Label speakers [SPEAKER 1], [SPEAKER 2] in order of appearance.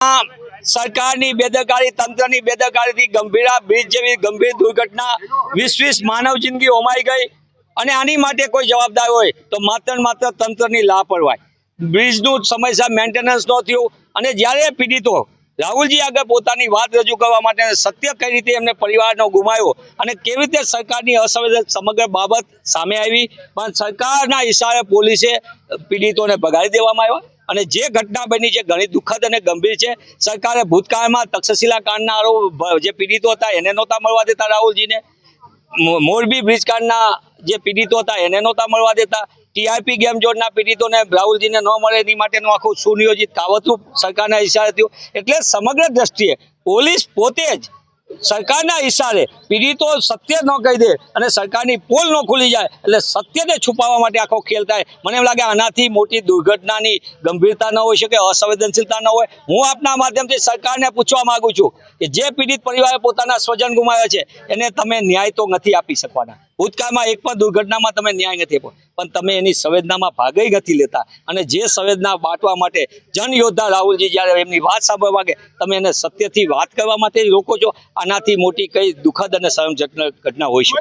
[SPEAKER 1] સરકારની બેદરકારી, તંત્રની બેદરકારીથી ગંભીરા બ્રિજ જેવી ગંભીર દુર્ઘટના 20 માનવ જિંદગી હોમાઈ ગઈ અને આની માટે કોઈ જવાબદાર હોય તો માત્ર તંત્રની લાપરવાહી, બ્રિજનું સમયસર મેન્ટેનન્સ ન થયું અને જ્યારે પીડિતો રાહુલજી આગળ પોતાની વાત રજૂ કરવા માટે સત્ય કઈ રીતે એમને પરિવારનો ગુમાવ્યો અને કેવી રીતે સરકારની અસંવેદનશીલ સમગ્ર બાબત સામે આવી, પણ સરકારના ઇશારે પોલીસે પીડિતોને ભગાડી દેવામાં આવ્યા અને જે ઘટના બની છે ઘણી દુઃખદ અને ગંભીર છે। સરકારે ભૂતકાળમાં તક્ષશિલા કાંડના આરોપ જે પીડિતો હતા એને નહોતા મળવા દેતા, રાહુલજીને મોરબી બ્રિજ કાંડના જે પીડિતો હતા એને નહોતા મળવા દેતા, ટીઆરપી ગેમ ઝોનના પીડિતોને રાહુલજીને ન મળે એની માટેનું આખું સુનિયોજિત કાવતરું સરકારના ઇશારે થયું। એટલે સમગ્ર દ્રષ્ટિએ પોલીસ પોતે જ સરકારના ઇશારે પીડિતો સત્ય ન કહી દે અને સરકારની પોલ ન ખુલી જાય એટલે સત્યને છુપાવવા માટે આખો ખેલ થાય। મને એમ લાગે આનાથી મોટી દુર્ઘટનાની ગંભીરતા ન હોઈ શકે, અસંવેદનશીલતા ન હોય। હું આપના માધ્યમથી સરકારને પૂછવા માંગુ છું કે જે પીડિત પરિવારે પોતાના સ્વજન ગુમાવ્યા છે એને તમે ન્યાય તો નથી આપી શકવાના। ભૂતકાળમાં એક પણ દુર્ઘટનામાં તમે ન્યાય નથી આપ્યો, પણ તમે એની સંવેદનામાં ભાગઈ નથી લેતા અને જે સંવેદના બાંટવા માટે જન યોદ્ધા રાહુલજી જ્યારે એમની વાત સાંભળવા માંગે તમે એને સત્યથી વાત કરવા માટે રોકો છો। આનાથી મોટી કઈ દુઃખદ અને શરમજનક ઘટના હોઈ શકે?